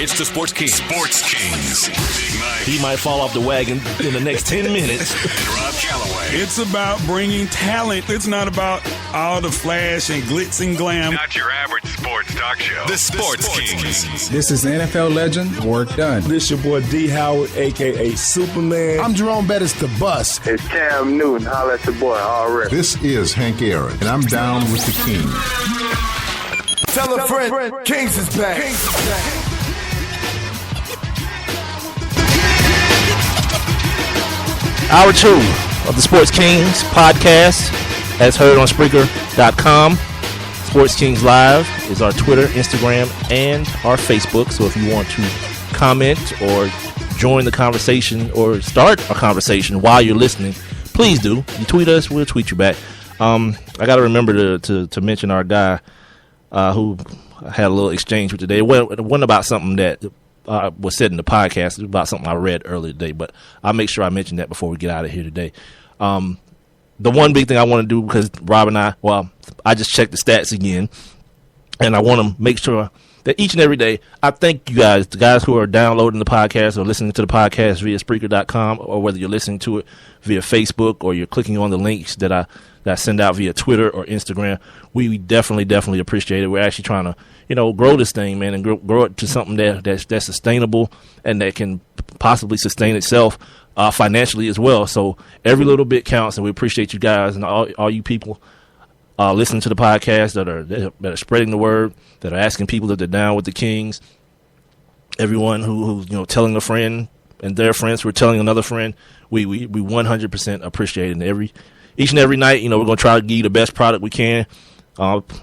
It's the Sports King. Sports Kings. Big Mike. He might fall off the wagon in the next 10 minutes. Rob Calloway. It's about bringing talent. It's not about all the flash and glitz and glam. Not your average sports talk show. The Sports Kings. This is NFL legend, Work Done. This your boy D. Howard, a.k.a. Superman. I'm Jerome Bettis, the bus. It's Cam Newton. Holla at your boy, already. This is Hank Aaron, and I'm down with the King. Tell a friend, Kings is back. Hour 2 of the Sports Kings podcast, as heard on Spreaker.com. Sports Kings Live is our Twitter, Instagram, and our Facebook. So if you want to comment or join the conversation or start a conversation while you're listening, please do. You tweet us, we'll tweet you back. I got to remember to mention our guy who had a little exchange with today. It wasn't about something that was said in the podcast. It was about something I read earlier today, but I'll make sure I mention that before we get out of here today. The one big thing I want to do, because Rob and I just checked the stats again, and I want to make sure that each and every day, I thank you guys, the guys who are downloading the podcast or listening to the podcast via Spreaker.com, or whether you're listening to it via Facebook or you're clicking on the links that I send out via Twitter or Instagram. We definitely appreciate it. We're actually trying to, grow this thing, man, and grow it to something that's sustainable and that can possibly sustain itself financially as well. So every little bit counts, and we appreciate you guys and all you people listening to the podcast that are spreading the word, that are asking people if they're down with the Kings. Everyone who's telling a friend and their friends who are telling another friend, we 100% appreciate it. And each and every night, we're going to try to give you the best product we can.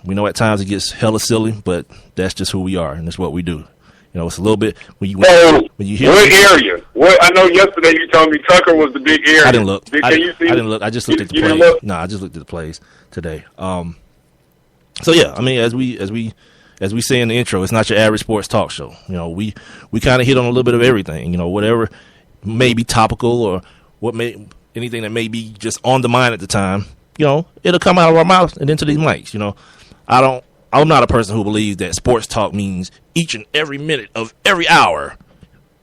We know at times it gets hella silly, but that's just who we are, and that's what we do. It's a little bit when you hear. What area? I know yesterday you told me Tucker was the big area. I didn't look. Can you see? I didn't look. I just looked at the plays. No, I just looked at the plays today. So yeah, I mean, as we say in the intro, it's not your average sports talk show. We kind of hit on a little bit of everything. Whatever may be topical or anything that may be just on the mind at the time. It'll come out of our mouths and into these mics. I'm not a person who believes that sports talk means each and every minute of every hour,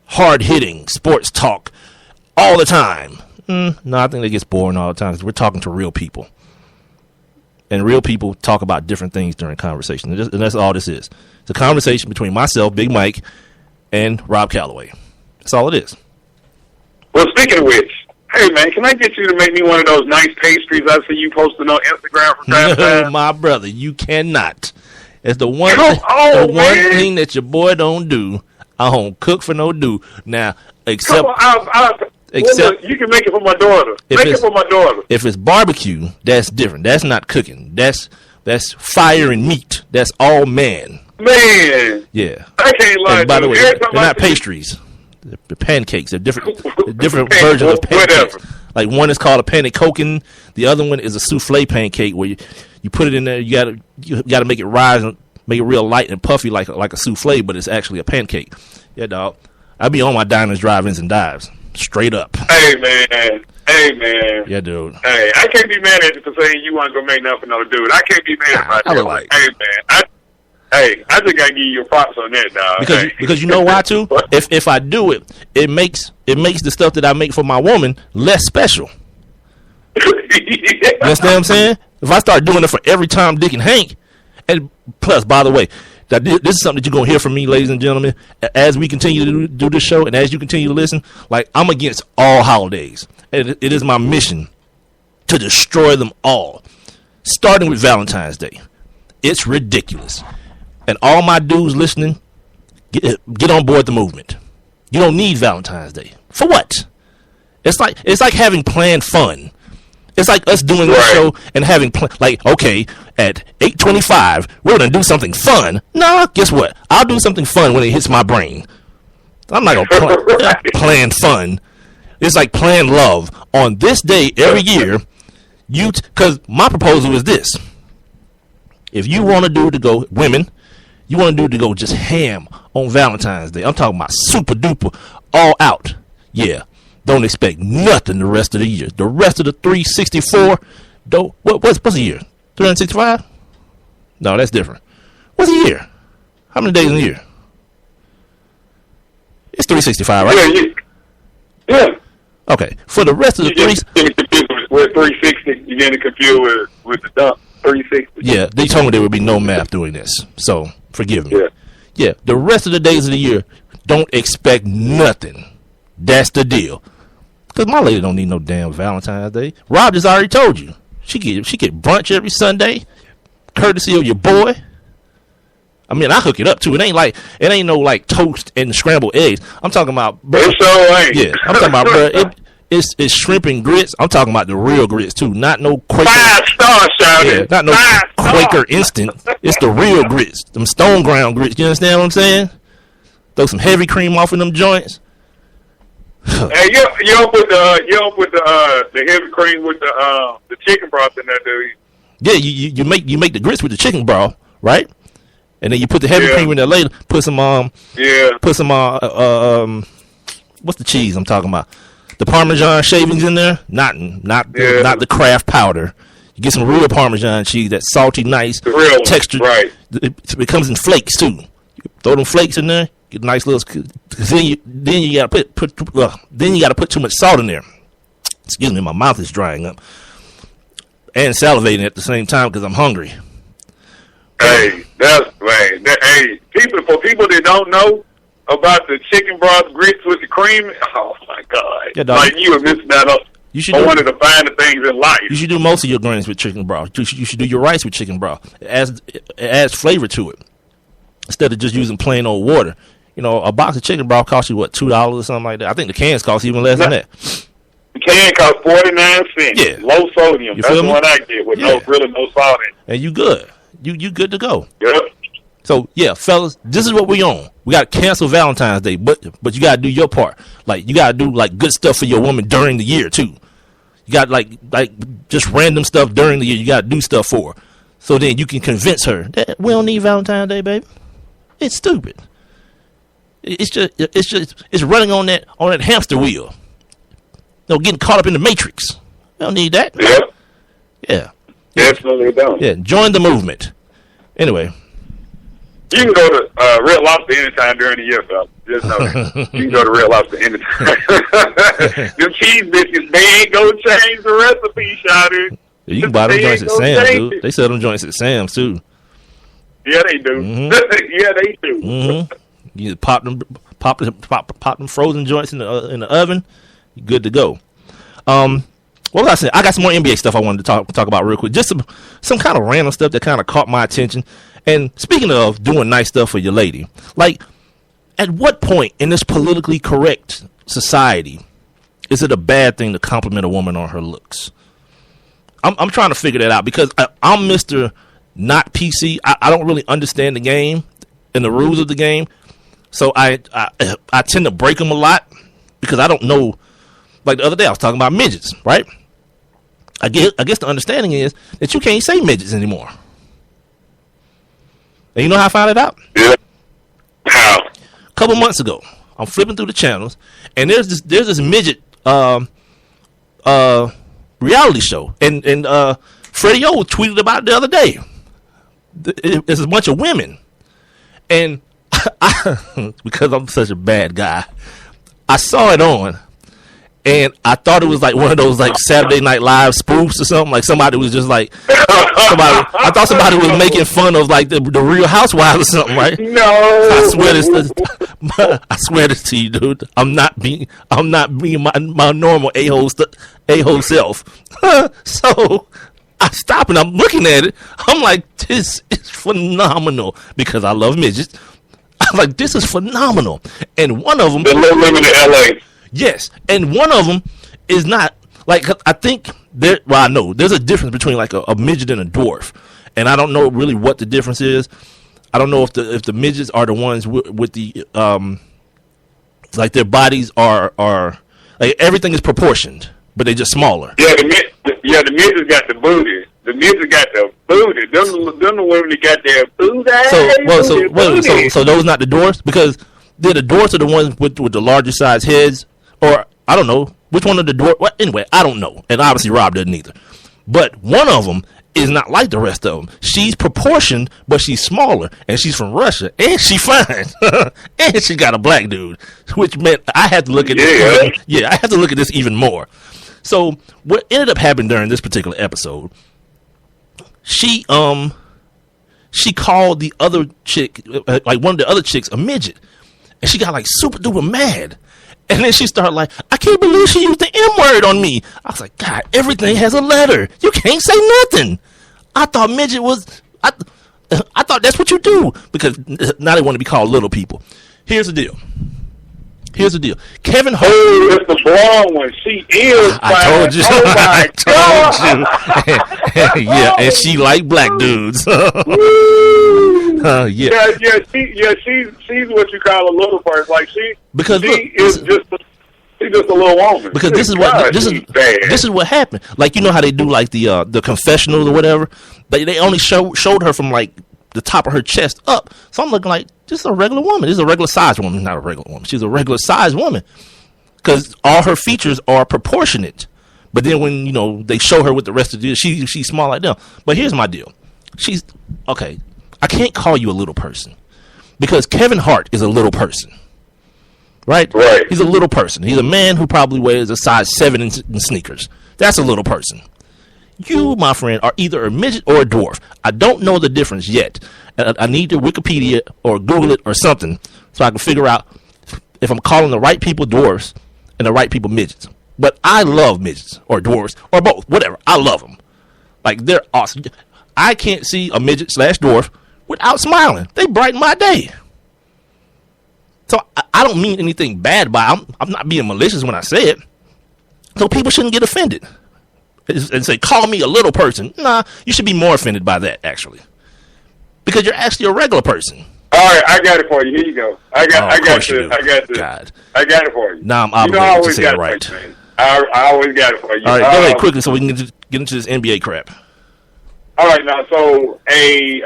hard-hitting sports talk all the time. No, I think that gets boring all the time because we're talking to real people. And real people talk about different things during conversation. And that's all this is. It's a conversation between myself, Big Mike, and Rob Calloway. That's all it is. Well, speaking of which, hey, man, can I get you to make me one of those nice pastries I see you posting on Instagram from time to time? My brother, you cannot. It's the one thing that your boy don't do. I don't cook for no dude. Now, except you can make it for my daughter. Make it for my daughter. If it's barbecue, that's different. That's not cooking. That's fire and meat. That's all man. Man. Yeah. I can't lie. And by the way, they're not pastries. They're pancakes. They're different versions of pancakes. Whatever. Like one is called a pannekoken. The other one is a souffle pancake where you put it in there. You gotta make it rise and make it real light and puffy like a souffle, but it's actually a pancake. Yeah, dog. I be on my diners, drive-ins, and dives. Straight up. Hey, man. Yeah, dude. Hey, I can't be mad at you for saying you want to go make nothing for no dude. I can't be mad about that. Hey, man. I just got to give you your props on that, dog. Because you know why, too? If I do it, it makes the stuff that I make for my woman less special. You understand what I'm saying? If I start doing it for every Tom, Dick, and Hank, and plus, by the way, this is something that you're going to hear from me, ladies and gentlemen, as we continue to do this show and as you continue to listen. Like, I'm against all holidays. And it is my mission to destroy them all, starting with Valentine's Day. It's ridiculous. And all my dudes listening, get on board the movement. You don't need Valentine's Day. For what? It's like having planned fun. It's like us doing this show and having okay, at 8:25 we're gonna do something fun. Nah, guess what? I'll do something fun when it hits my brain. I'm not gonna plan fun. It's like planned love on this day every year. Because my proposal is this: if you want to do to go women, you want to do to go just ham on Valentine's Day. I'm talking about super duper all out. Yeah. Don't expect nothing the rest of the year. The rest of the 364, what's a year? 365? No, that's different. What's a year? How many days in a year? It's 365, right? Yeah. Okay. For the rest of the with 360, you're getting confused with the dump 360. Yeah, they told me there would be no math doing this, so forgive me. Yeah. The rest of the days of the year, don't expect nothing. That's the deal. Because my lady don't need no damn Valentine's Day. Rob just already told you. She get brunch every Sunday, courtesy of your boy. I mean, I hook it up too. It ain't no like toast and scrambled eggs. I'm talking about, bro. It sure ain't. Yeah, I'm talking about, bro. It's shrimp and grits. I'm talking about the real grits too, not no Quaker. 5-star shouted. Yeah, not no Quaker instant. It's the real grits, them stone ground grits. You understand what I'm saying? Throw some heavy cream off in them joints. Hey, you don't put the heavy cream with the chicken broth in there, do you? Yeah, you make the grits with the chicken broth, right? And then you put the heavy cream in there later. Put some what's the cheese I'm talking about? The Parmesan shavings in there, not the Kraft powder. You get some real Parmesan cheese, that salty, nice texture. Right. It comes in flakes too. You throw them flakes in there, get a nice little. Then you gotta put too much salt in there. Excuse me, my mouth is drying up and salivating at the same time because I'm hungry. Hey, people that don't know about the chicken broth grits with the cream, oh my God! Yeah, like you are missing that up. You should one of the finer things in life. You should do most of your grains with chicken broth. You should do your rice with chicken broth. It adds flavor to it instead of just using plain old water. You know, a box of chicken broth costs you what, $2 or something like that. I think the cans cost even less than that. The can costs 49 cents. Yeah, low sodium. That's the one I get with no salt in it. And you good. You good to go. Yep. So yeah, fellas, this is what we on. We got to cancel Valentine's Day, but you got to do your part. Like you got to do like good stuff for your woman during the year too. You got like just random stuff during the year. You got to do stuff for her, so then you can convince her that we don't need Valentine's Day, baby. It's stupid. It's running on that hamster wheel. You know, getting caught up in the matrix. We don't need that. Yep. Yeah. Definitely don't. Yeah. Join the movement. Anyway. You can go to Red Lobster anytime during the year, fella. Just know that. You can go to Red Lobster anytime. Them cheese biscuits, they ain't gonna change the recipe, shouted. Yeah, you can buy them joints at Sam's, dude. They sell them joints at Sam's, too. Yeah, they do. Mm-hmm. Yeah, they do. Mm-hmm. You pop them frozen joints in the oven. You're good to go. What was I saying? I got some more NBA stuff I wanted to talk about real quick. Just some kind of random stuff that kind of caught my attention. And speaking of doing nice stuff for your lady, like, at what point in this politically correct society is it a bad thing to compliment a woman on her looks? I'm trying to figure that out because I'm Mr. Not PC. I don't really understand the game and the rules of the game. So I tend to break them a lot because I don't know. Like the other day I was talking about midgets, right? I guess the understanding is that you can't say midgets anymore. And you know how I found it out? Yeah. How? A couple months ago, I'm flipping through the channels, and there's this midget reality show, and Freddie O tweeted about it the other day. It's a bunch of women, and because I'm such a bad guy, I saw it on. And I thought it was like one of those like Saturday Night Live spoofs or something. Like somebody was just like I thought somebody was making fun of like the Real Housewives or something, right? No, I swear this to you, dude. I'm not being my normal a-hole self. So I stop and I'm looking at it. I'm like, this is phenomenal because I love midgets. I'm like, this is phenomenal. And one of them, the little women in LA. Yes, and one of them is not like I think there. Well, I know there's a difference between like a midget and a dwarf, and I don't know really what the difference is. I don't know if the midgets are the ones with the like their bodies are like everything is proportioned, but they're just smaller. Yeah, the midgets got the booty. The midgets got the booty. Them the women that got their booty. So those not the dwarfs because the dwarfs are the ones with the larger size heads. Or, I don't know, which one of the dwarf... Well, anyway, I don't know. And obviously, Rob doesn't either. But one of them is not like the rest of them. She's proportioned, but she's smaller, and she's from Russia, and she fine, and she got a black dude, which meant I had to look at this. I had to look at this even more. So what ended up happening during this particular episode, she called the other chick, like one of the other chicks, a midget, and she got like super duper mad. And then she started like, I can't believe she used the M word on me. I was like, God, everything has a letter. You can't say nothing. I thought midget was, I thought that's what you do. Because now they want to be called little people. Here's the deal. Kevin Hart. Oh, it's the blonde one. She is. I told you. Oh my God. Yeah, and she like black dudes. She's what you call a little person. Like she's just a little woman. Because this is what happened. Like, you know how they do like the confessional or whatever. They only showed her from like the top of her chest up. So I'm looking like just a regular woman. This is a regular sized woman, not a regular woman. She's a regular sized woman because all her features are proportionate. But then when, you know, they show her with the rest of the, she's small like them. But here's my deal. She's okay. I can't call you a little person because Kevin Hart is a little person, right? Right. He's a little person. He's a man who probably wears a size 7 in sneakers. That's a little person. You, my friend, are either a midget or a dwarf. I don't know the difference yet. I need to Wikipedia or Google it or something so I can figure out if I'm calling the right people dwarfs and the right people midgets. But I love midgets or dwarfs or both, whatever. I love them. Like, they're awesome. I can't see a midget / dwarf without smiling. They brighten my day. So I don't mean anything bad by it. I'm not being malicious when I say it. So people shouldn't get offended and say, call me a little person. Nah, you should be more offended by that, actually. Because you're actually a regular person. All right, I got it for you. Here you go. I got this. God. I got it for you. Now I'm obligated to say it right. I always got it for you. All right, go ahead quickly so we can get into this NBA crap. All right, now, so a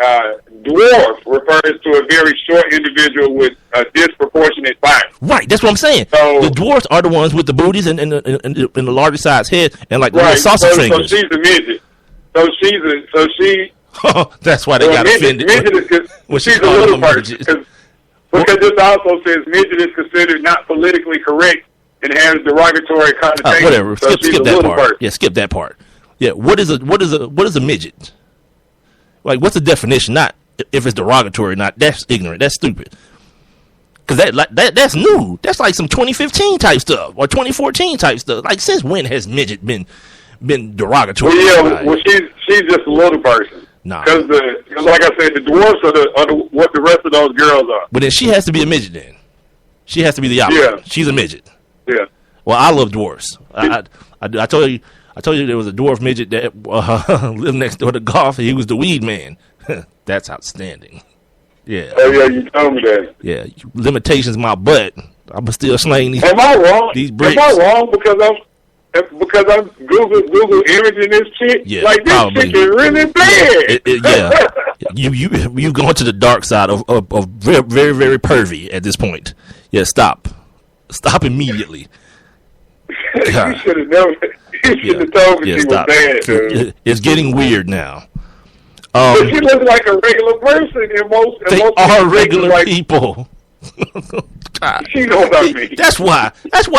dwarf refers to a very short individual with a disproportionate body. Right, that's what I'm saying. So, the dwarfs are the ones with the booties and the larger size head and like little sausage fingers. So she's a midget. That's why they got offended. She's a little person. Because this also says midget is considered not politically correct and has derogatory connotations. Whatever. So skip that part. Person. Yeah, skip that part. Yeah, what is a midget? Like, what's the definition? Not if it's derogatory, not that's ignorant, that's stupid. Because that's new. That's like some 2015 type stuff or 2014 type stuff. Like, since when has midget been derogatory? Well, she's just a little person. Nah. Because like I said, the dwarfs are what the rest of those girls are. But then she has to be a midget. Then she has to be the opposite. Yeah. She's a midget. Yeah. Well, I love dwarfs. I told you there was a dwarf midget that lived next door to golf. He was the weed man. That's outstanding. Yeah. Oh yeah, you told me that. Yeah. Limitations my butt. I'm still slaying these. Am I wrong? These bricks. Am I wrong because I'm Google imaging this chick? Yeah, like this probably. chick is really bad. Yeah. You going to the dark side of very, very, very pervy at this point. Yeah. Stop immediately. You should have known. You should have told me she was bad, dude. It's getting weird now. But she looks like a regular person in most. They are regular people. God. She knows about me. That's why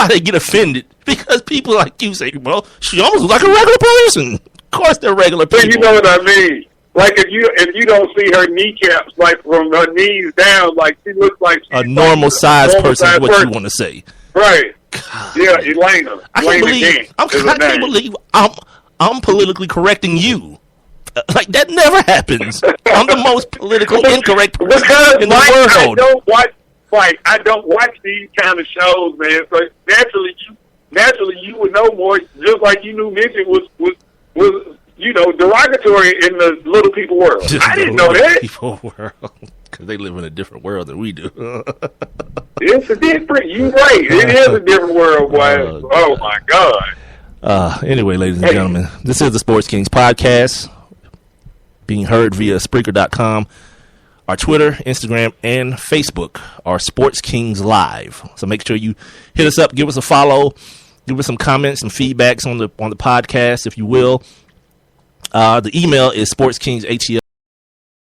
they get offended, because people like you say, well, she almost looks like a regular person. Of course, they're regular people. But you know what I mean? Like if you don't see her kneecaps, like from her knees down, like she looks like she's a normal size person. Is what you want to say, right? God. Yeah, Elena. I can't believe I'm politically correcting you. Like, that never happens. I'm the most politically incorrect person in the world. I don't watch these kind of shows, man. So naturally you would know more. Just like you knew midget was derogatory in the little people world. I didn't know that. People world, because they live in a different world than we do. It's a different. You're right. It is a different world, boy. Oh my God. Anyway, ladies and gentlemen, this is the Sports Kings podcast, being heard via Spreaker.com. Our Twitter, Instagram, and Facebook are Sports Kings Live. So make sure you hit us up, give us a follow, give us some comments, some feedbacks on the podcast, if you will. The email is sportskingshel